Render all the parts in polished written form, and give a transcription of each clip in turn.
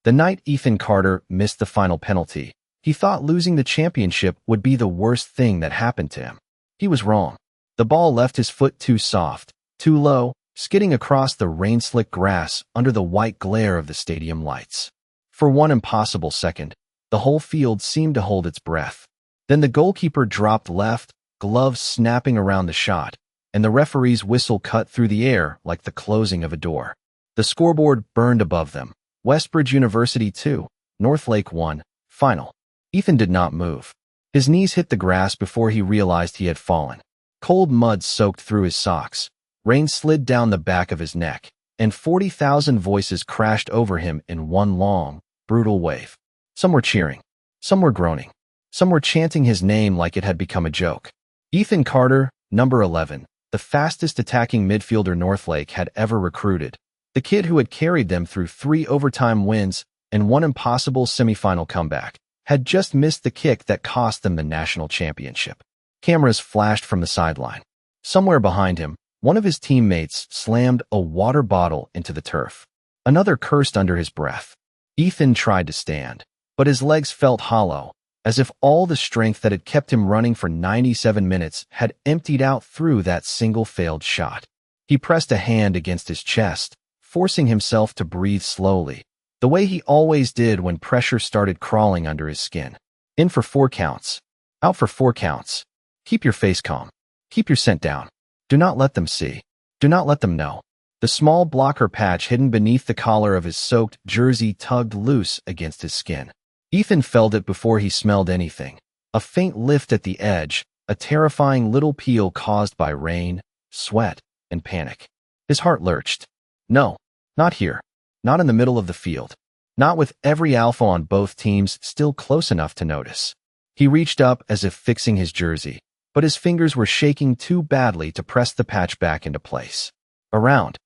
The night Ethan Carter missed the final penalty, he thought losing the championship would be the worst thing that happened to him. He was wrong. The ball left his foot too soft, too low, skidding across the rain-slick grass under the white glare of the stadium lights. For one impossible second, the whole field seemed to hold its breath. Then the goalkeeper dropped left, gloves snapping around the shot, and the referee's whistle cut through the air like the closing of a door. The scoreboard burned above them. Westbridge University 2, Northlake 1, final. Ethan did not move. His knees hit the grass before he realized he had fallen. Cold mud soaked through his socks. Rain slid down the back of his neck, and 40,000 voices crashed over him in one long, brutal wave. Some were cheering. Some were groaning. Some were chanting his name like it had become a joke. Ethan Carter, number 11, the fastest attacking midfielder Northlake had ever recruited. The kid who had carried them through 3 overtime wins and one impossible semifinal comeback, had just missed the kick that cost them the national championship. Cameras flashed from the sideline. Somewhere behind him, one of his teammates slammed a water bottle into the turf. Another cursed under his breath. Ethan tried to stand, but his legs felt hollow, as if all the strength that had kept him running for 97 minutes had emptied out through that single failed shot. He pressed a hand against his chest, forcing himself to breathe slowly, the way he always did when pressure started crawling under his skin. In for 4 counts. Out for 4 counts. Keep your face calm. Keep your scent down. Do not let them see. Do not let them know. The small blocker patch hidden beneath the collar of his soaked jersey tugged loose against his skin. Ethan felt it before he smelled anything. A faint lift at the edge, a terrifying little peel caused by rain, sweat, and panic. His heart lurched. No, not here. Not in the middle of the field. Not with every alpha on both teams still close enough to notice. He reached up as if fixing his jersey, but his fingers were shaking too badly to press the patch back into place. Around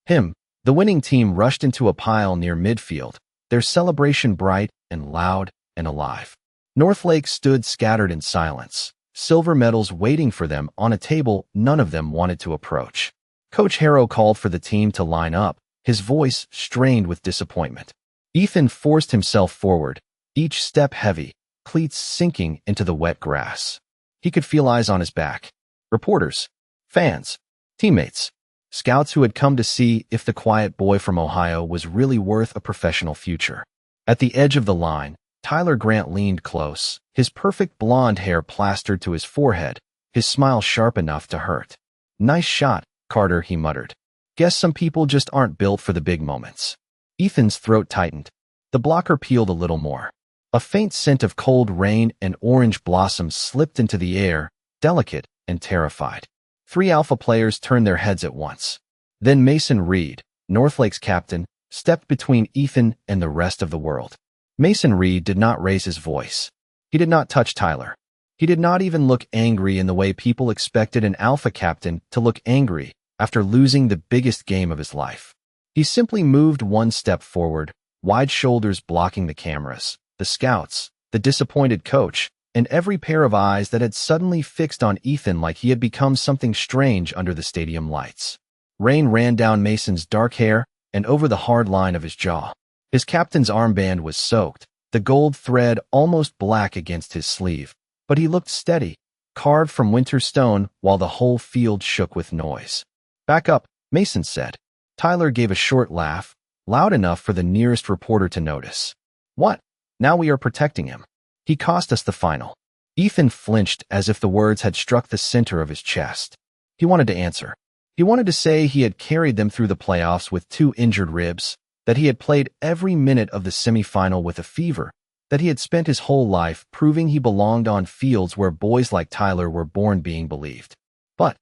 him, the winning team rushed into a pile near midfield, their celebration bright and loud and alive. Northlake stood scattered in silence, silver medals waiting for them on a table none of them wanted to approach. Coach Harrow called for the team to line up, his voice strained with disappointment. Ethan forced himself forward, each step heavy, cleats sinking into the wet grass. He could feel eyes on his back. Reporters, fans, teammates, scouts who had come to see if the quiet boy from Ohio was really worth a professional future. At the edge of the line, Tyler Grant leaned close, his perfect blonde hair plastered to his forehead, his smile sharp enough to hurt. "Nice shot, Carter," he muttered. "Guess some people just aren't built for the big moments." Ethan's throat tightened. The blocker peeled a little more. A faint scent of cold rain and orange blossoms slipped into the air, delicate and terrified. 3 alpha players turned their heads at once. Then Mason Reed, Northlake's captain, stepped between Ethan and the rest of the world. Mason Reed did not raise his voice. He did not touch Tyler. He did not even look angry in the way people expected an alpha captain to look angry after losing the biggest game of his life. He simply moved one step forward, wide shoulders blocking the cameras, the scouts, the disappointed coach, and every pair of eyes that had suddenly fixed on Ethan like he had become something strange under the stadium lights. Rain ran down Mason's dark hair and over the hard line of his jaw. His captain's armband was soaked, the gold thread almost black against his sleeve, but he looked steady, carved from winter stone while the whole field shook with noise. "Back up," Mason said. Tyler gave a short laugh, loud enough for the nearest reporter to notice. "What? Now we are protecting him. He cost us the final." Ethan flinched as if the words had struck the center of his chest. He wanted to answer. He wanted to say he had carried them through the playoffs with 2 injured ribs, that he had played every minute of the semifinal with a fever, that he had spent his whole life proving he belonged on fields where boys like Tyler were born being believed. But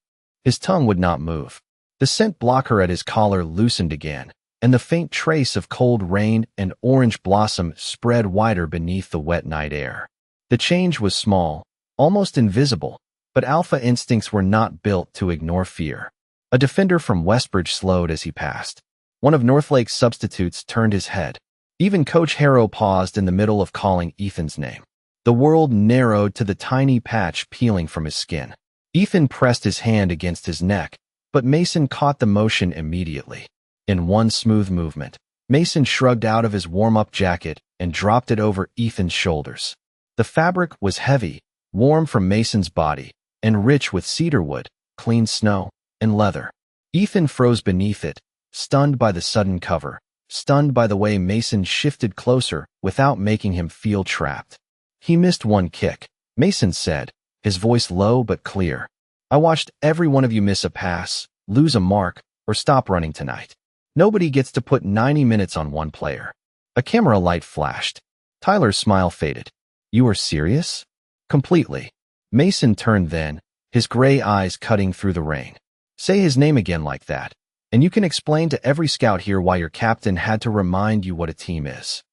his tongue would not move. The scent blocker at his collar loosened again, and the faint trace of cold rain and orange blossom spread wider beneath the wet night air. The change was small, almost invisible, but alpha instincts were not built to ignore fear. A defender from Westbridge slowed as he passed. One of Northlake's substitutes turned his head. Even Coach Harrow paused in the middle of calling Ethan's name. The world narrowed to the tiny patch peeling from his skin. Ethan pressed his hand against his neck, but Mason caught the motion immediately. In one smooth movement, Mason shrugged out of his warm-up jacket and dropped it over Ethan's shoulders. The fabric was heavy, warm from Mason's body, and rich with cedarwood, clean snow, and leather. Ethan froze beneath it, stunned by the sudden cover, stunned by the way Mason shifted closer without making him feel trapped. He missed one kick, Mason said, his voice low but clear. I watched every one of you miss a pass, lose a mark, or stop running tonight. Nobody gets to put 90 minutes on one player. A camera light flashed. Tyler's smile faded. You are serious? Completely. Mason turned then, his gray eyes cutting through the rain. Say his name again like that, and you can explain to every scout here why your captain had to remind you what a team is.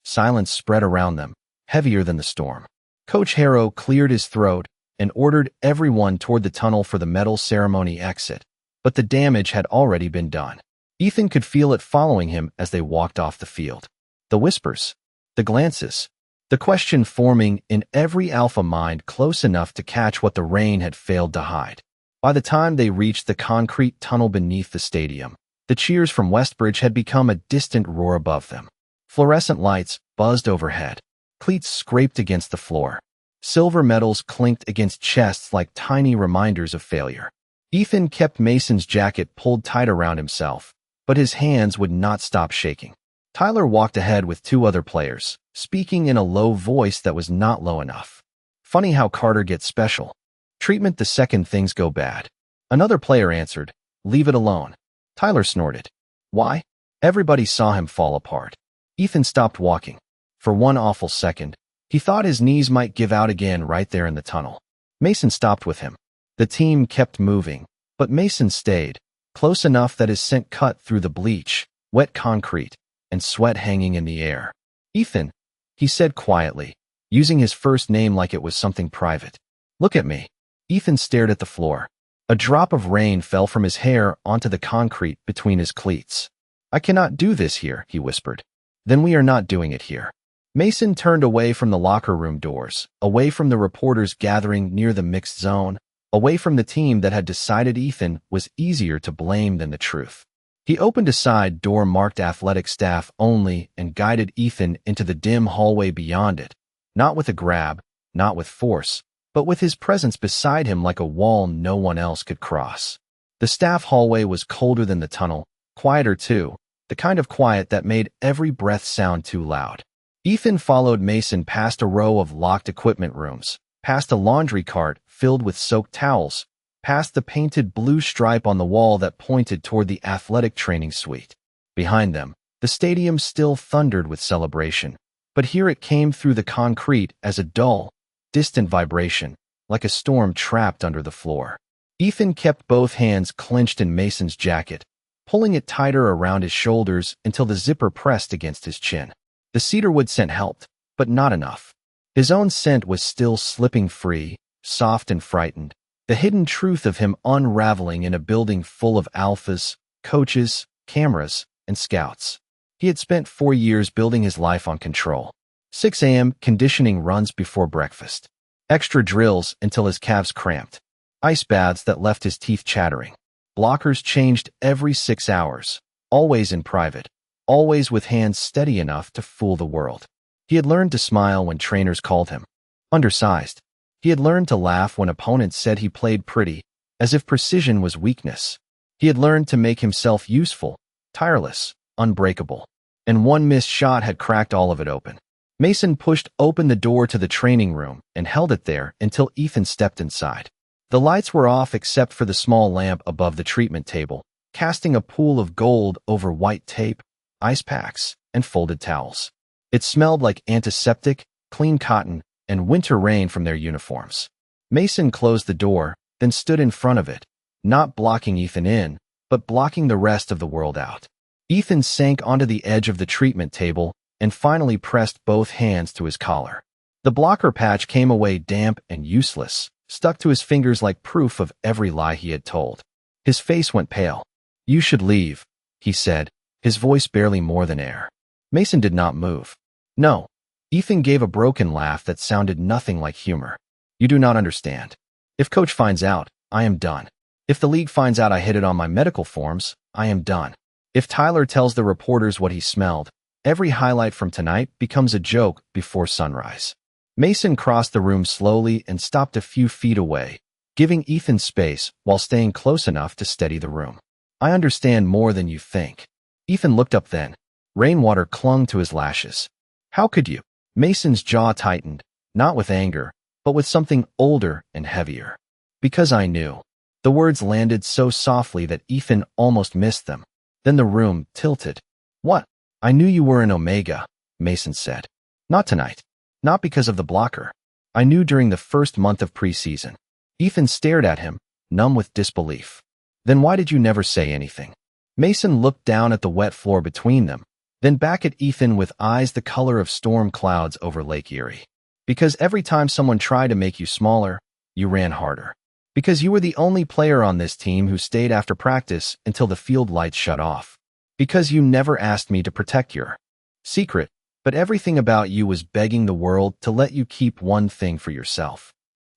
Silence spread around them, heavier than the storm. Coach Harrow cleared his throat and ordered everyone toward the tunnel for the medal ceremony exit, but the damage had already been done. Ethan could feel it following him as they walked off the field. The whispers, the glances, the question forming in every alpha mind close enough to catch what the rain had failed to hide. By the time they reached the concrete tunnel beneath the stadium, the cheers from Westbridge had become a distant roar above them. Fluorescent lights buzzed overhead. Cleats scraped against the floor. Silver medals clinked against chests like tiny reminders of failure. Ethan kept Mason's jacket pulled tight around himself, but his hands would not stop shaking. Tyler walked ahead with two other players, speaking in a low voice that was not low enough. Funny how Carter gets special. Treatment the second things go bad. Another player answered, leave it alone. Tyler snorted. Why? Everybody saw him fall apart. Ethan stopped walking. For one awful second, he thought his knees might give out again right there in the tunnel. Mason stopped with him. The team kept moving, but Mason stayed, close enough that his scent cut through the bleach, wet concrete, and sweat hanging in the air. Ethan, he said quietly, using his first name like it was something private. Look at me. Ethan stared at the floor. A drop of rain fell from his hair onto the concrete between his cleats. I cannot do this here, he whispered. Then we are not doing it here. Mason turned away from the locker room doors, away from the reporters gathering near the mixed zone, away from the team that had decided Ethan was easier to blame than the truth. He opened a side door marked athletic staff only and guided Ethan into the dim hallway beyond it, not with a grab, not with force, but with his presence beside him like a wall no one else could cross. The staff hallway was colder than the tunnel, quieter too, the kind of quiet that made every breath sound too loud. Ethan followed Mason past a row of locked equipment rooms, past a laundry cart filled with soaked towels, past the painted blue stripe on the wall that pointed toward the athletic training suite. Behind them, the stadium still thundered with celebration, but here it came through the concrete as a dull, distant vibration, like a storm trapped under the floor. Ethan kept both hands clenched in Mason's jacket, pulling it tighter around his shoulders until the zipper pressed against his chin. The cedarwood scent helped, but not enough. His own scent was still slipping free, soft and frightened, the hidden truth of him unraveling in a building full of alphas, coaches, cameras, and scouts. He had spent 4 years building his life on control. 6 a.m. conditioning runs before breakfast. Extra drills until his calves cramped. Ice baths that left his teeth chattering. Blockers changed every 6 hours, always in private, always with hands steady enough to fool the world. He had learned to smile when trainers called him undersized. He had learned to laugh when opponents said he played pretty, as if precision was weakness. He had learned to make himself useful, tireless, unbreakable. And one missed shot had cracked all of it open. Mason pushed open the door to the training room and held it there until Ethan stepped inside. The lights were off except for the small lamp above the treatment table, casting a pool of gold over white tape, ice packs, and folded towels. It smelled like antiseptic, clean cotton, and winter rain from their uniforms. Mason closed the door, then stood in front of it, not blocking Ethan in, but blocking the rest of the world out. Ethan sank onto the edge of the treatment table and finally pressed both hands to his collar. The blocker patch came away damp and useless, stuck to his fingers like proof of every lie he had told. His face went pale. You should leave, he said, his voice barely more than air. Mason did not move. No. Ethan gave a broken laugh that sounded nothing like humor. You do not understand. If coach finds out, I am done. If the league finds out I hid it on my medical forms, I am done. If Tyler tells the reporters what he smelled, every highlight from tonight becomes a joke before sunrise. Mason crossed the room slowly and stopped a few feet away, giving Ethan space while staying close enough to steady the room. I understand more than you think. Ethan looked up then. Rainwater clung to his lashes. How could you? Mason's jaw tightened, not with anger, but with something older and heavier. Because I knew. The words landed so softly that Ethan almost missed them. Then the room tilted. What? I knew you were an Omega, Mason said. Not tonight. Not because of the blocker. I knew during the first month of preseason. Ethan stared at him, numb with disbelief. Then why did you never say anything? Mason looked down at the wet floor between them, then back at Ethan with eyes the color of storm clouds over Lake Erie. Because every time someone tried to make you smaller, you ran harder. Because you were the only player on this team who stayed after practice until the field lights shut off. Because you never asked me to protect your secret, but everything about you was begging the world to let you keep one thing for yourself.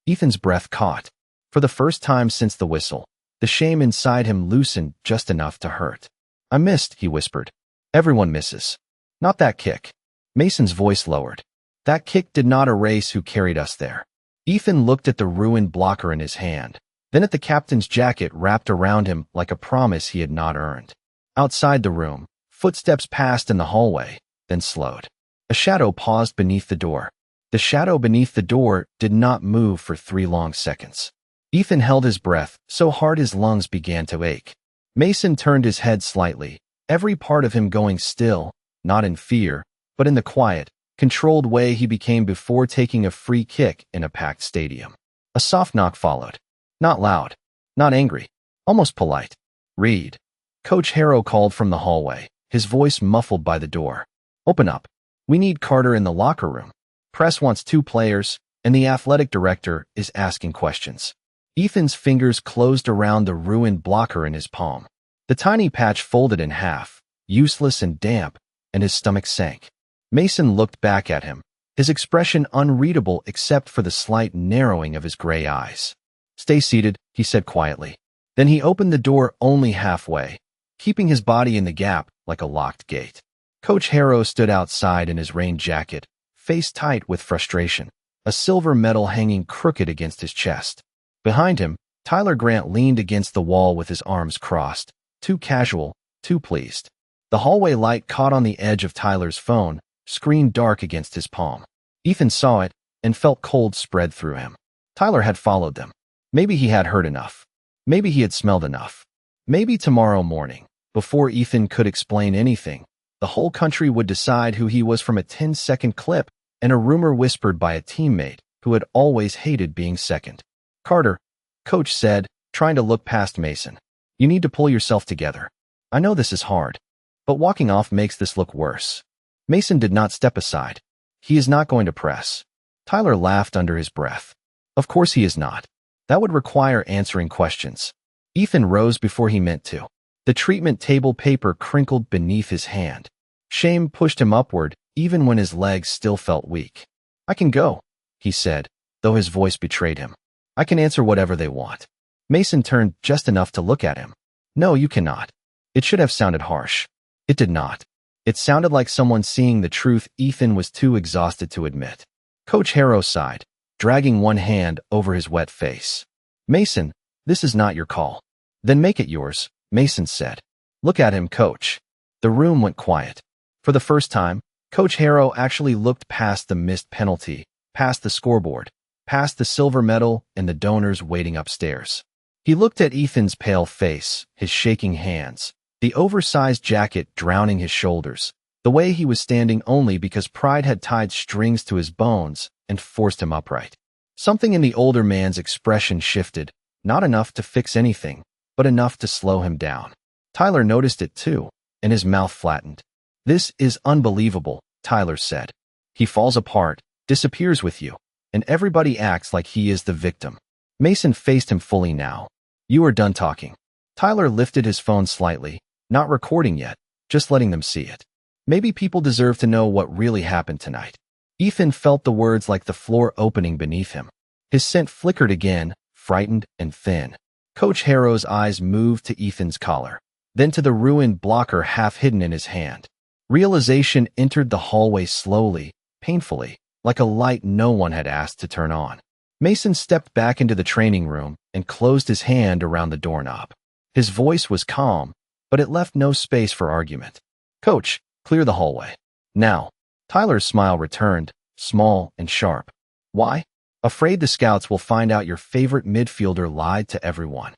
Ethan's breath caught. For the first time since the whistle, the shame inside him loosened just enough to hurt. I missed, he whispered. Everyone misses. Not that kick. Mason's voice lowered. That kick did not erase who carried us there. Ethan looked at the ruined blocker in his hand, then at the captain's jacket wrapped around him like a promise he had not earned. Outside the room, footsteps passed in the hallway, then slowed. A shadow paused beneath the door. The shadow beneath the door did not move for 3 long seconds. Ethan held his breath so hard his lungs began to ache. Mason turned his head slightly, every part of him going still, not in fear, but in the quiet, controlled way he became before taking a free kick in a packed stadium. A soft knock followed. Not loud, not angry, almost polite. Reed. Coach Harrow called from the hallway, his voice muffled by the door. Open up. We need Carter in the locker room. Press wants 2 players, and the athletic director is asking questions. Ethan's fingers closed around the ruined blocker in his palm. The tiny patch folded in half, useless and damp, and his stomach sank. Mason looked back at him, his expression unreadable except for the slight narrowing of his gray eyes. Stay seated, he said quietly. Then he opened the door only halfway, keeping his body in the gap like a locked gate. Coach Harrow stood outside in his rain jacket, face tight with frustration, a silver medal hanging crooked against his chest. Behind him, Tyler Grant leaned against the wall with his arms crossed, too casual, too pleased. The hallway light caught on the edge of Tyler's phone, screen dark against his palm. Ethan saw it and felt cold spread through him. Tyler had followed them. Maybe he had heard enough. Maybe he had smelled enough. Maybe tomorrow morning, before Ethan could explain anything, the whole country would decide who he was from a 10-second clip and a rumor whispered by a teammate who had always hated being second. Carter, Coach said, trying to look past Mason. You need to pull yourself together. I know this is hard, but walking off makes this look worse. Mason did not step aside. He is not going to press. Tyler laughed under his breath. Of course he is not. That would require answering questions. Ethan rose before he meant to. The treatment table paper crinkled beneath his hand. Shame pushed him upward, even when his legs still felt weak. I can go, he said, though his voice betrayed him. I can answer whatever they want. Mason turned just enough to look at him. No, you cannot. It should have sounded harsh. It did not. It sounded like someone seeing the truth Ethan was too exhausted to admit. Coach Harrow sighed, dragging one hand over his wet face. Mason, this is not your call. Then make it yours, Mason said. Look at him, Coach. The room went quiet. For the first time, Coach Harrow actually looked past the missed penalty, past the scoreboard, past the silver medal and the donors waiting upstairs. He looked at Ethan's pale face, his shaking hands, the oversized jacket drowning his shoulders, the way he was standing only because pride had tied strings to his bones and forced him upright. Something in the older man's expression shifted, not enough to fix anything, but enough to slow him down. Tyler noticed it too, and his mouth flattened. This is unbelievable, Tyler said. He falls apart, disappears with you, and everybody acts like he is the victim. Mason faced him fully now. You are done talking. Tyler lifted his phone slightly, not recording yet, just letting them see it. Maybe people deserve to know what really happened tonight. Ethan felt the words like the floor opening beneath him. His scent flickered again, frightened and thin. Coach Harrow's eyes moved to Ethan's collar. then to the ruined blocker half hidden in his hand. Realization entered the hallway slowly, painfully, like a light no one had asked to turn on. Mason stepped back into the training room and closed his hand around the doorknob. His voice was calm, but it left no space for argument. "Coach, clear the hallway. Now." Tyler's smile returned, small and sharp. "Why?" "Afraid the scouts will find out your favorite midfielder lied to everyone."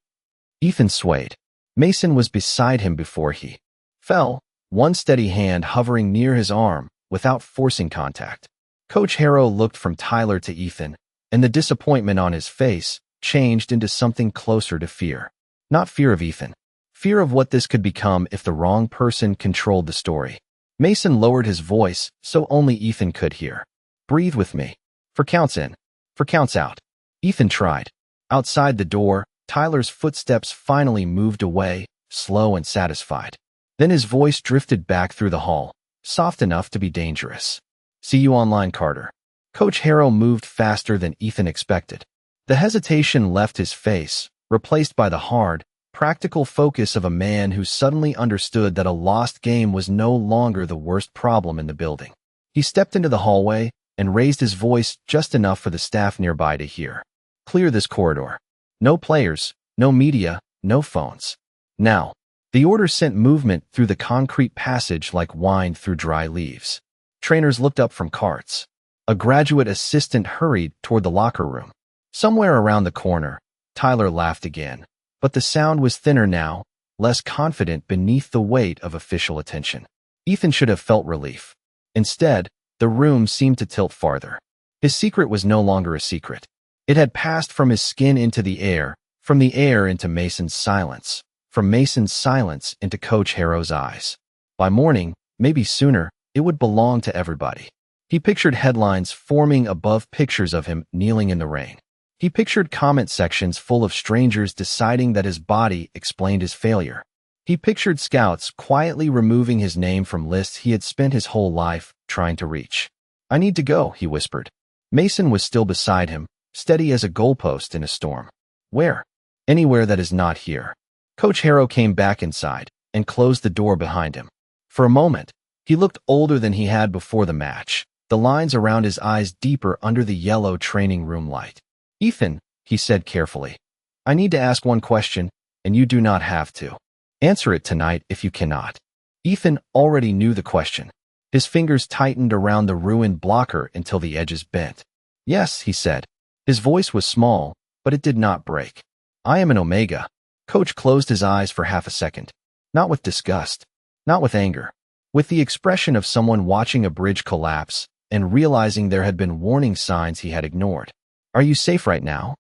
Ethan swayed. Mason was beside him before he fell, one steady hand hovering near his arm without forcing contact. Coach Harrow looked from Tyler to Ethan, and the disappointment on his face changed into something closer to fear. Not fear of Ethan. Fear of what this could become if the wrong person controlled the story. Mason lowered his voice so only Ethan could hear. "Breathe with me. For counts in. For counts out." Ethan tried. Outside the door, Tyler's footsteps finally moved away, slow and satisfied. Then his voice drifted back through the hall, soft enough to be dangerous. "See you online, Carter." Coach Harrow moved faster than Ethan expected. The hesitation left his face, replaced by the hard, practical focus of a man who suddenly understood that a lost game was no longer the worst problem in the building. He stepped into the hallway and raised his voice just enough for the staff nearby to hear. "Clear this corridor. No players, no media, no phones. Now." The order sent movement through the concrete passage like wind through dry leaves. Trainers looked up from carts. A graduate assistant hurried toward the locker room. Somewhere around the corner, Tyler laughed again, but the sound was thinner now, less confident beneath the weight of official attention. Ethan should have felt relief. Instead, the room seemed to tilt farther. His secret was no longer a secret. It had passed from his skin into the air, from the air into Mason's silence, from Mason's silence into Coach Harrow's eyes. By morning, maybe sooner, it would belong to everybody. He pictured headlines forming above pictures of him kneeling in the rain. He pictured comment sections full of strangers deciding that his body explained his failure. He pictured scouts quietly removing his name from lists he had spent his whole life trying to reach. "I need to go," he whispered. Mason was still beside him, steady as a goalpost in a storm. "Where?" "Anywhere that is not here." Coach Harrow came back inside and closed the door behind him. For a moment, he looked older than he had before the match, the lines around his eyes deeper under the yellow training room light. "Ethan," he said carefully, "I need to ask one question, and you do not have to answer it tonight if you cannot." Ethan already knew the question. His fingers tightened around the ruined blocker until the edges bent. "Yes," he said. His voice was small, but it did not break. "I am an Omega." Coach closed his eyes for half a second. Not with disgust, not with anger, with the expression of someone watching a bridge collapse and realizing there had been warning signs he had ignored. "Are you safe right now?"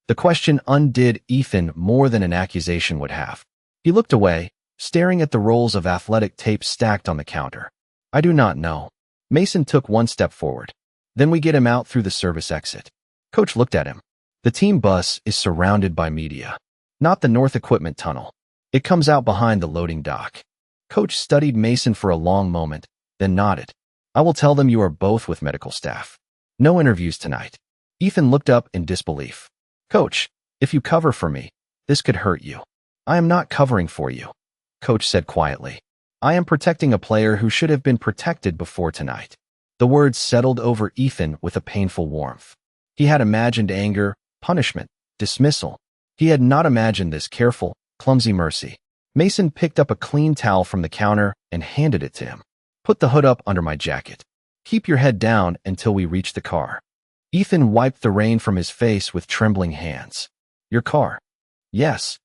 The question undid Ethan more than an accusation would have. He looked away, staring at the rolls of athletic tape stacked on the counter. "I do not know." Mason took one step forward. "Then we get him out through the service exit." Coach looked at him. "The team bus is surrounded by media. Not the North Equipment Tunnel. It comes out behind the loading dock." Coach studied Mason for a long moment, then nodded. "I will tell them you are both with medical staff. No interviews tonight." Ethan looked up in disbelief. "Coach, if you cover for me, this could hurt you." "I am not covering for you," Coach said quietly. "I am protecting a player who should have been protected before tonight." The words settled over Ethan with a painful warmth. He had imagined anger, punishment, dismissal. He had not imagined this careful, clumsy mercy. Mason picked up a clean towel from the counter and handed it to him. "Put the hood up under my jacket. Keep your head down until we reach the car." Ethan wiped the rain from his face with trembling hands. "Your car?" "Yes."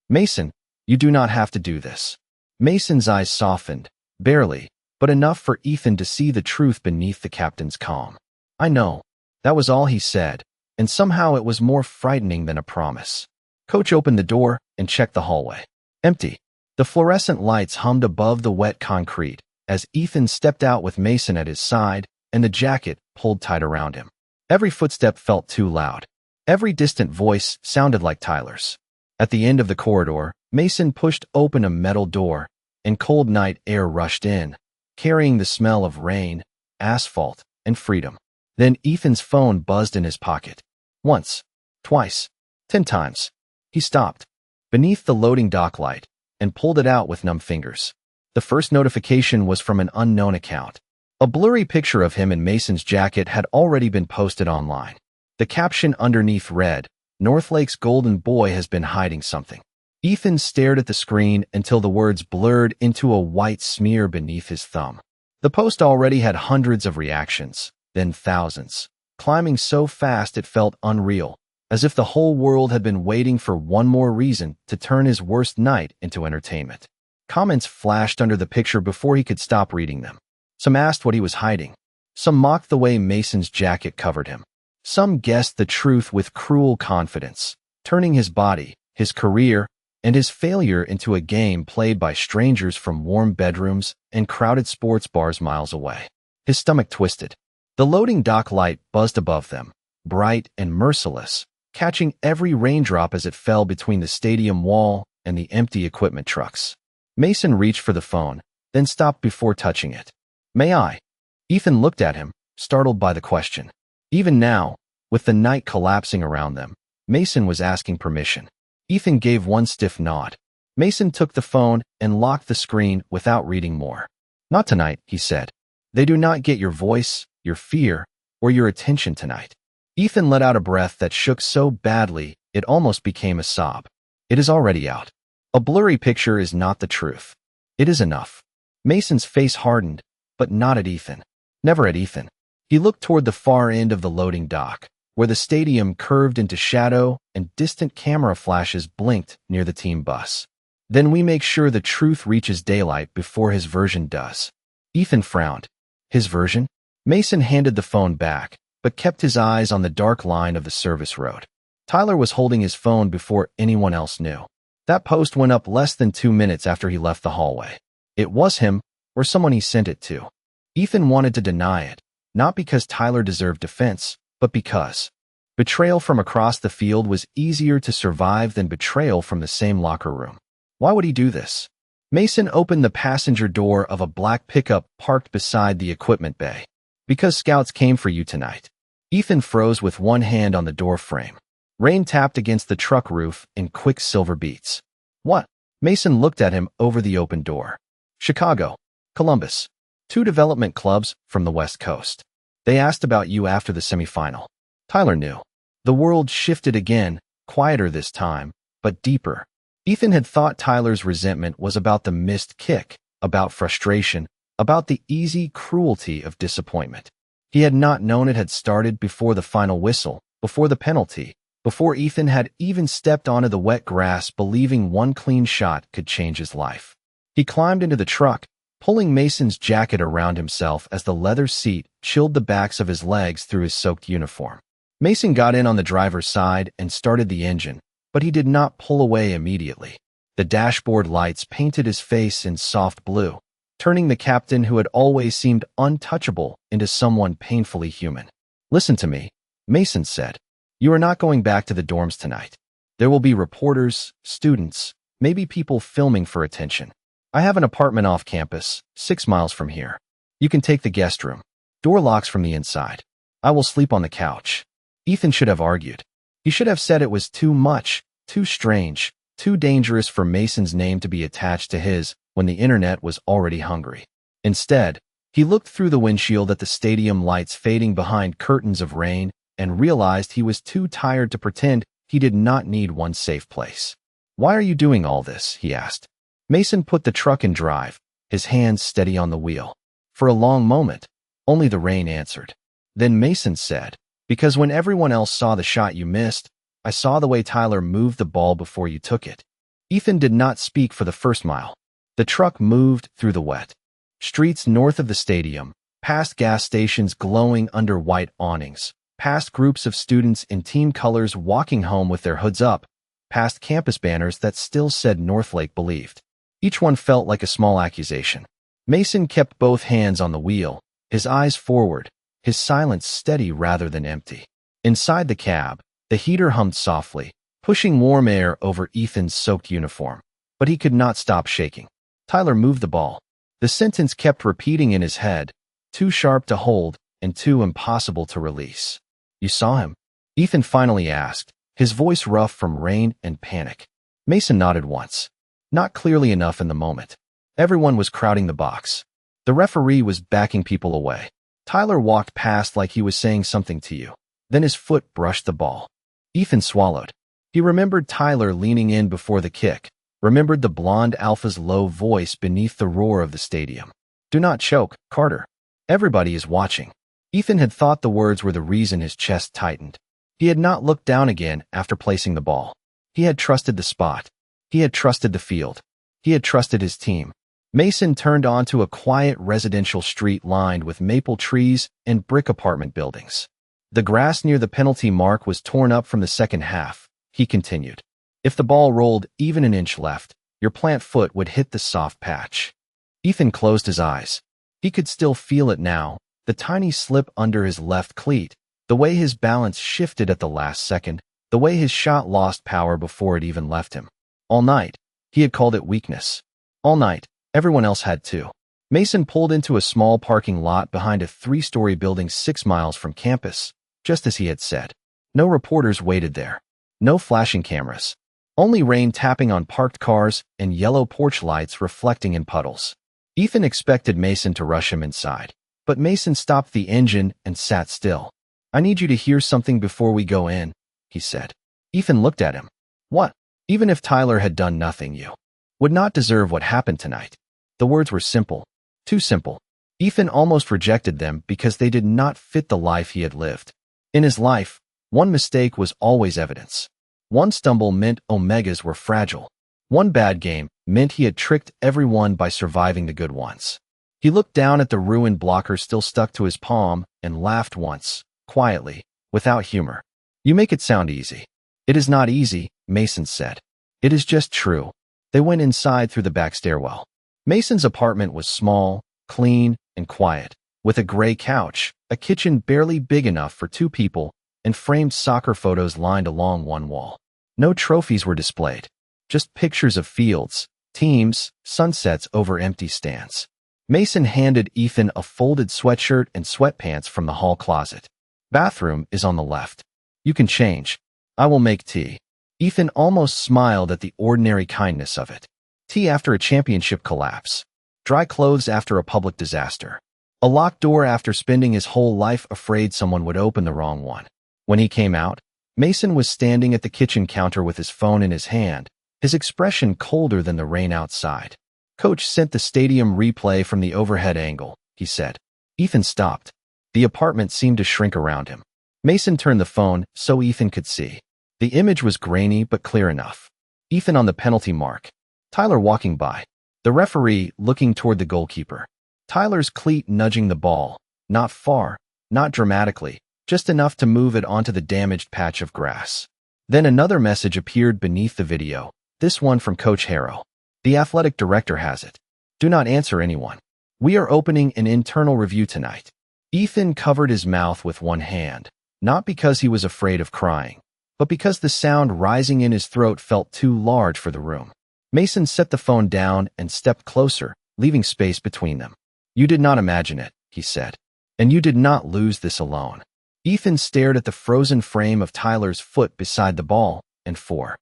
"Mason, you do not have to do this." Mason's eyes softened, barely, but enough for Ethan to see the truth beneath the captain's calm. "I know." That was all he said, and somehow it was more frightening than a promise. Coach opened the door and checked the hallway. Empty. The fluorescent lights hummed above the wet concrete as Ethan stepped out with Mason at his side and the jacket pulled tight around him. Every footstep felt too loud. Every distant voice sounded like Tyler's. At the end of the corridor, Mason pushed open a metal door, and cold night air rushed in, carrying the smell of rain, asphalt, and freedom. Then Ethan's phone buzzed in his pocket. Once, twice, 10 times. He stopped. Beneath the loading dock light, and pulled it out with numb fingers. The first notification was from an unknown account. A blurry picture of him in Mason's jacket had already been posted online. The caption underneath read, "Northlake's golden boy has been hiding something." Ethan stared at the screen until the words blurred into a white smear beneath his thumb. The post already had hundreds of reactions, then thousands, climbing so fast it felt unreal, as if the whole world had been waiting for one more reason to turn his worst night into entertainment. Comments flashed under the picture before he could stop reading them. Some asked what he was hiding. Some mocked the way Mason's jacket covered him. Some guessed the truth with cruel confidence, turning his body, his career, and his failure into a game played by strangers from warm bedrooms and crowded sports bars miles away. His stomach twisted. The loading dock light buzzed above them, bright and merciless, catching every raindrop as it fell between the stadium wall and the empty equipment trucks. Mason reached for the phone, then stopped before touching it. "May I?" Ethan looked at him, startled by the question. Even now, with the night collapsing around them, Mason was asking permission. Ethan gave one stiff nod. Mason took the phone and locked the screen without reading more. "Not tonight," he said. "They do not get your voice, your fear, or your attention tonight." Ethan let out a breath that shook so badly it almost became a sob. "It is already out. A blurry picture is not the truth. It is enough." Mason's face hardened, but not at Ethan. Never at Ethan. He looked toward the far end of the loading dock, where the stadium curved into shadow and distant camera flashes blinked near the team bus. "Then we make sure the truth reaches daylight before his version does." Ethan frowned. His version? Mason handed the phone back, but kept his eyes on the dark line of the service road. Tyler was holding his phone before anyone else knew. That post went up less than 2 minutes after he left the hallway. It was him, or someone he sent it to. Ethan wanted to deny it, not because Tyler deserved defense, but because betrayal from across the field was easier to survive than betrayal from the same locker room. Why would he do this? Mason opened the passenger door of a black pickup parked beside the equipment bay. "Because scouts came for you tonight." Ethan froze with one hand on the door frame. Rain tapped against the truck roof in quick silver beats. "What?" Mason looked at him over the open door. "Chicago, Columbus. 2 development clubs from the West Coast. They asked about you after the semifinal." Tyler knew. The world shifted again, quieter this time, but deeper. Ethan had thought Tyler's resentment was about the missed kick, about frustration, about the easy cruelty of disappointment. He had not known it had started before the final whistle, before the penalty, before Ethan had even stepped onto the wet grass believing one clean shot could change his life. He climbed into the truck, pulling Mason's jacket around himself as the leather seat chilled the backs of his legs through his soaked uniform. Mason got in on the driver's side and started the engine, but he did not pull away immediately. The dashboard lights painted his face in soft blue, turning the captain who had always seemed untouchable into someone painfully human. "Listen to me," Mason said. "You are not going back to the dorms tonight. There will be reporters, students, maybe people filming for attention. I have an apartment off campus, 6 miles from here. You can take the guest room. Door locks from the inside. I will sleep on the couch." Ethan should have argued. He should have said it was too much, too strange, too dangerous for Mason's name to be attached to his when the internet was already hungry. Instead, he looked through the windshield at the stadium lights fading behind curtains of rain and realized he was too tired to pretend he did not need one safe place. "Why are you doing all this?" he asked. Mason put the truck in drive, his hands steady on the wheel. For a long moment, only the rain answered. Then Mason said, "Because when everyone else saw the shot you missed, I saw the way Tyler moved the ball before you took it." Ethan did not speak for the first mile. The truck moved through the wet streets north of the stadium, past gas stations glowing under white awnings, past groups of students in team colors walking home with their hoods up, past campus banners that still said Northlake believed. Each one felt like a small accusation. Mason kept both hands on the wheel, his eyes forward, his silence steady rather than empty. Inside the cab, the heater hummed softly, pushing warm air over Ethan's soaked uniform, but he could not stop shaking. Tyler moved the ball. The sentence kept repeating in his head, too sharp to hold and too impossible to release. "You saw him?" Ethan finally asked, his voice rough from rain and panic. Mason nodded once. Not clearly enough in the moment. Everyone was crowding the box. The referee was backing people away. Tyler walked past like he was saying something to you. Then his foot brushed the ball. Ethan swallowed. He remembered Tyler leaning in before the kick, remembered the blonde alpha's low voice beneath the roar of the stadium. Do not choke, Carter. Everybody is watching. Ethan had thought the words were the reason his chest tightened. He had not looked down again after placing the ball. He had trusted the spot. He had trusted the field. He had trusted his team. Mason turned onto a quiet residential street lined with maple trees and brick apartment buildings. The grass near the penalty mark was torn up from the second half, he continued. If the ball rolled even an inch left, your plant foot would hit the soft patch. Ethan closed his eyes. He could still feel it now, the tiny slip under his left cleat, the way his balance shifted at the last second, the way his shot lost power before it even left him. All night, he had called it weakness. All night, everyone else had too. Mason pulled into a small parking lot behind a 3-story building 6 miles from campus, just as he had said. No reporters waited there. No flashing cameras. Only rain tapping on parked cars and yellow porch lights reflecting in puddles. Ethan expected Mason to rush him inside, but Mason stopped the engine and sat still. I need you to hear something before we go in, he said. Ethan looked at him. What? Even if Tyler had done nothing, you would not deserve what happened tonight. The words were simple. Too simple. Ethan almost rejected them because they did not fit the life he had lived. In his life, one mistake was always evidence. One stumble meant omegas were fragile. One bad game meant he had tricked everyone by surviving the good ones. He looked down at the ruined blocker still stuck to his palm and laughed once, quietly, without humor. You make it sound easy. It is not easy, Mason said. It is just true. They went inside through the back stairwell. Mason's apartment was small, clean, and quiet, with a gray couch, a kitchen barely big enough for 2 people, and framed soccer photos lined along one wall. No trophies were displayed. Just pictures of fields, teams, sunsets over empty stands. Mason handed Ethan a folded sweatshirt and sweatpants from the hall closet. Bathroom is on the left. You can change. I will make tea. Ethan almost smiled at the ordinary kindness of it. Tea after a championship collapse. Dry clothes after a public disaster. A locked door after spending his whole life afraid someone would open the wrong one. When he came out, Mason was standing at the kitchen counter with his phone in his hand, his expression colder than the rain outside. Coach sent the stadium replay from the overhead angle, he said. Ethan stopped. The apartment seemed to shrink around him. Mason turned the phone so Ethan could see. The image was grainy but clear enough. Ethan on the penalty mark. Tyler walking by. The referee looking toward the goalkeeper. Tyler's cleat nudging the ball. Not far, not dramatically, just enough to move it onto the damaged patch of grass. Then another message appeared beneath the video, this one from Coach Harrow. The athletic director has it. Do not answer anyone. We are opening an internal review tonight. Ethan covered his mouth with one hand, not because he was afraid of crying, but because the sound rising in his throat felt too large for the room. Mason set the phone down and stepped closer, leaving space between them. You did not imagine it, he said. And you did not lose this alone. Ethan stared at the frozen frame of Tyler's foot beside the ball, and for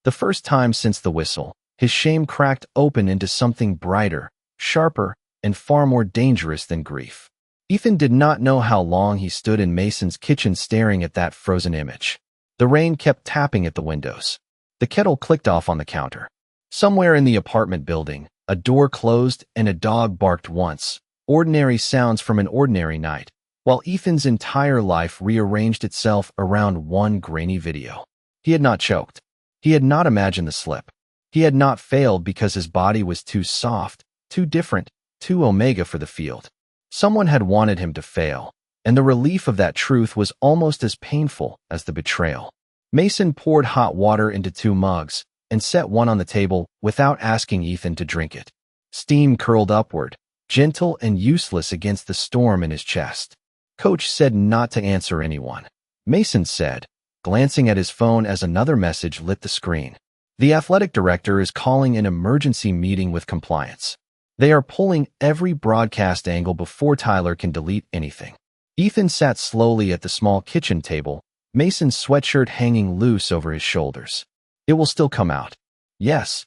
the first time since the whistle, his shame cracked open into something brighter, sharper, and far more dangerous than grief. Ethan did not know how long he stood in Mason's kitchen staring at that frozen image. The rain kept tapping at the windows. The kettle clicked off on the counter. Somewhere in the apartment building, a door closed and a dog barked once, ordinary sounds from an ordinary night, while Ethan's entire life rearranged itself around one grainy video. He had not choked. He had not imagined the slip. He had not failed because his body was too soft, too different, too omega for the field. Someone had wanted him to fail, and the relief of that truth was almost as painful as the betrayal. Mason poured hot water into 2 mugs and set one on the table without asking Ethan to drink it. Steam curled upward, gentle and useless against the storm in his chest. Coach said not to answer anyone. Mason said, glancing at his phone as another message lit the screen. The athletic director is calling an emergency meeting with compliance. They are pulling every broadcast angle before Tyler can delete anything. Ethan sat slowly at the small kitchen table, Mason's sweatshirt hanging loose over his shoulders. It will still come out. Yes.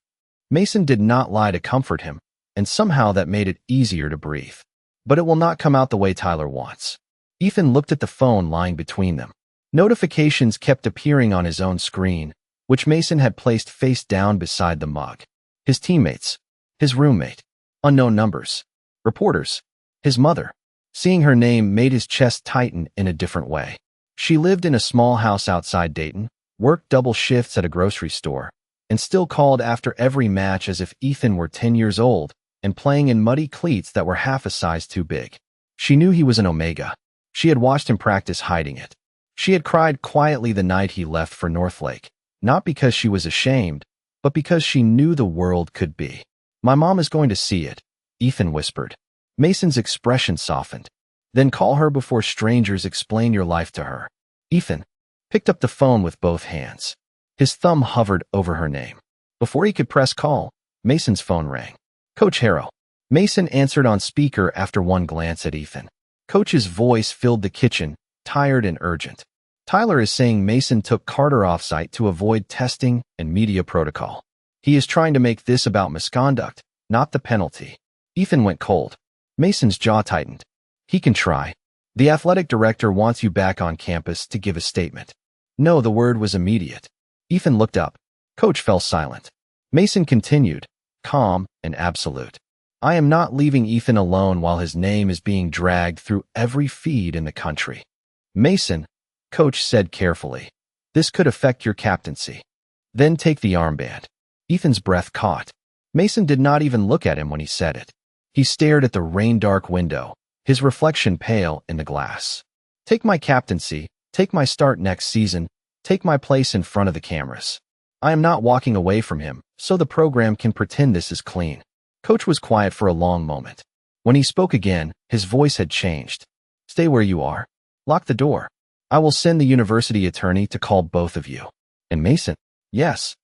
Mason did not lie to comfort him, and somehow that made it easier to breathe. But it will not come out the way Tyler wants. Ethan looked at the phone lying between them. Notifications kept appearing on his own screen, which Mason had placed face down beside the mug. His teammates, his roommate, unknown numbers, reporters, his mother. Seeing her name made his chest tighten in a different way. She lived in a small house outside Dayton, worked double shifts at a grocery store, and still called after every match as if Ethan were 10 years old and playing in muddy cleats that were half a size too big. She knew he was an Omega. She had watched him practice hiding it. She had cried quietly the night he left for Northlake, not because she was ashamed, but because she knew the world could be. "My mom is going to see it," Ethan whispered. Mason's expression softened. "Then call her before strangers explain your life to her." Ethan picked up the phone with both hands. His thumb hovered over her name. Before he could press call, Mason's phone rang. "Coach Harrow." Mason answered on speaker after one glance at Ethan. Coach's voice filled the kitchen, tired and urgent. "Tyler is saying Mason took Carter offsite to avoid testing and media protocol. He is trying to make this about misconduct, not the penalty." Ethan went cold. Mason's jaw tightened. "He can try. The athletic director wants you back on campus to give a statement." No, the word was immediate. Ethan looked up. Coach fell silent. Mason continued, calm and absolute. "I am not leaving Ethan alone while his name is being dragged through every feed in the country." "Mason," Coach said carefully, "this could affect your captaincy. Then take the armband." Ethan's breath caught. Mason did not even look at him when he said it. He stared at the rain-dark window, his reflection pale in the glass. "Take my captaincy, take my start next season, take my place in front of the cameras. I am not walking away from him, so the program can pretend this is clean." Coach was quiet for a long moment. When he spoke again, his voice had changed. "Stay where you are. Lock the door. I will send the university attorney to call both of you." "And Mason?" "Yes.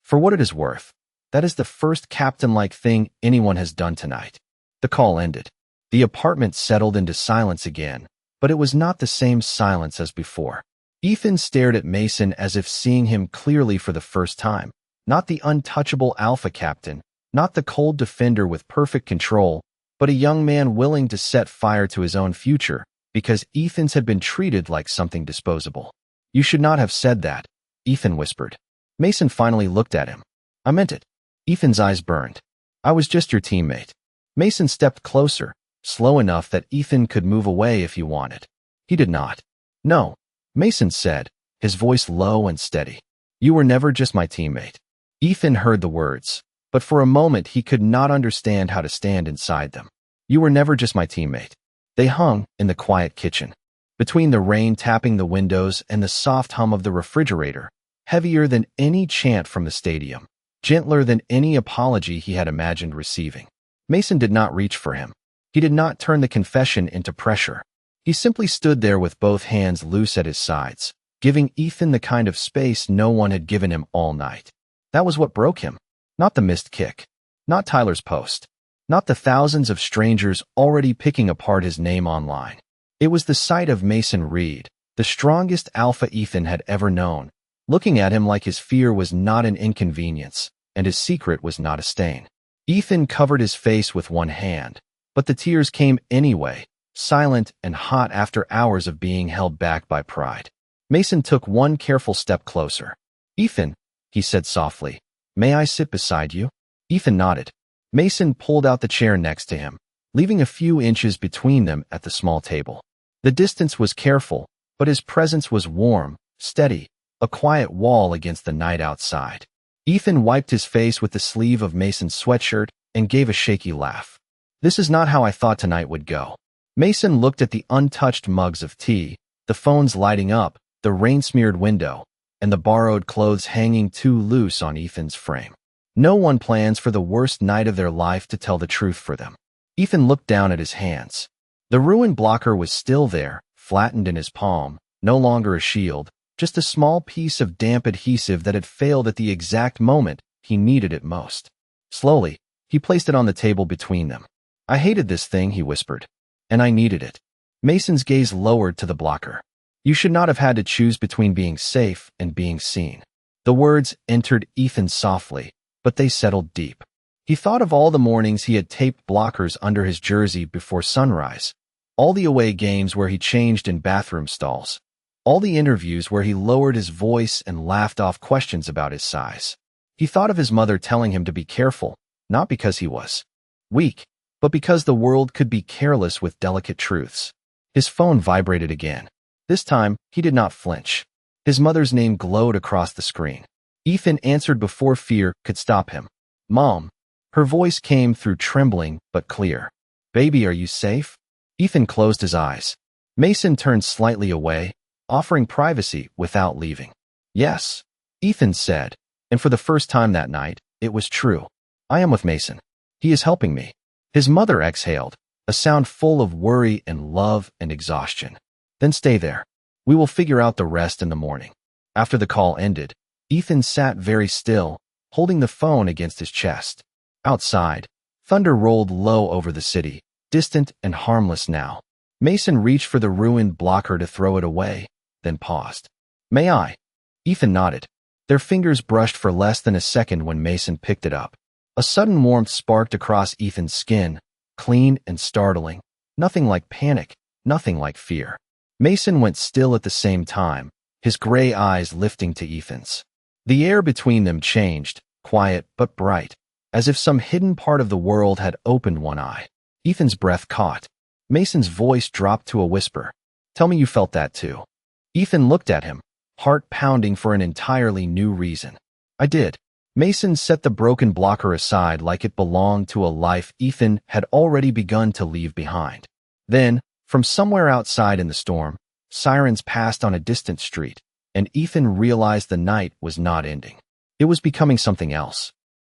For what it is worth, that is the first captain-like thing anyone has done tonight." The call ended. The apartment settled into silence again, but it was not the same silence as before. Ethan stared at Mason as if seeing him clearly for the first time. Not the untouchable alpha captain, not the cold defender with perfect control, but a young man willing to set fire to his own future because Ethan's had been treated like something disposable. "You should not have said that," Ethan whispered. Mason finally looked at him. "I meant it." Ethan's eyes burned. "I was just your teammate." Mason stepped closer, slow enough that Ethan could move away if he wanted. He did not. "No," Mason said, his voice low and steady. "You were never just my teammate." Ethan heard the words, but for a moment he could not understand how to stand inside them. "You were never just my teammate." They hung in the quiet kitchen. Between the rain tapping the windows and the soft hum of the refrigerator, heavier than any chant from the stadium, gentler than any apology he had imagined receiving. Mason did not reach for him. He did not turn the confession into pressure. He simply stood there with both hands loose at his sides, giving Ethan the kind of space no one had given him all night. That was what broke him. Not the missed kick. Not Tyler's post. Not the thousands of strangers already picking apart his name online. It was the sight of Mason Reed, the strongest alpha Ethan had ever known, looking at him like his fear was not an inconvenience, and his secret was not a stain. Ethan covered his face with one hand, but the tears came anyway, silent and hot after hours of being held back by pride. Mason took one careful step closer. "Ethan," he said softly, "may I sit beside you?" Ethan nodded. Mason pulled out the chair next to him, leaving a few inches between them at the small table. The distance was careful, but his presence was warm, steady, a quiet wall against the night outside. Ethan wiped his face with the sleeve of Mason's sweatshirt and gave a shaky laugh. "This is not how I thought tonight would go." Mason looked at the untouched mugs of tea, the phones lighting up, the rain-smeared window, and the borrowed clothes hanging too loose on Ethan's frame. No one plans for the worst night of their life to tell the truth for them. Ethan looked down at his hands. The ruined blocker was still there, flattened in his palm, no longer a shield, just a small piece of damp adhesive that had failed at the exact moment he needed it most. Slowly, he placed it on the table between them. "I hated this thing," he whispered, "and I needed it." Mason's gaze lowered to the blocker. "You should not have had to choose between being safe and being seen." The words entered Ethan softly, but they settled deep. He thought of all the mornings he had taped blockers under his jersey before sunrise, all the away games where he changed in bathroom stalls, all the interviews where he lowered his voice and laughed off questions about his size. He thought of his mother telling him to be careful, not because he was weak, but because the world could be careless with delicate truths. His phone vibrated again. This time, he did not flinch. His mother's name glowed across the screen. Ethan answered before fear could stop him. "Mom." Her voice came through trembling but clear. "Baby, are you safe?" Ethan closed his eyes. Mason turned slightly away, offering privacy without leaving. "Yes," Ethan said, and for the first time that night, it was true. "I am with Mason. He is helping me." His mother exhaled, a sound full of worry and love and exhaustion. "Then stay there. We will figure out the rest in the morning." After the call ended, Ethan sat very still, holding the phone against his chest. Outside, thunder rolled low over the city, distant and harmless now. Mason reached for the ruined blocker to throw it away, then paused. "May I?" Ethan nodded. Their fingers brushed for less than a second when Mason picked it up. A sudden warmth sparked across Ethan's skin, clean and startling. Nothing like panic, nothing like fear. Mason went still at the same time, his gray eyes lifting to Ethan's. The air between them changed, quiet but bright, as if some hidden part of the world had opened one eye. Ethan's breath caught. Mason's voice dropped to a whisper. "Tell me you felt that too." Ethan looked at him, heart pounding for an entirely new reason. "I did." Mason set the broken blocker aside like it belonged to a life Ethan had already begun to leave behind. Then, from somewhere outside in the storm, sirens passed on a distant street, and Ethan realized the night was not ending. It was becoming something else.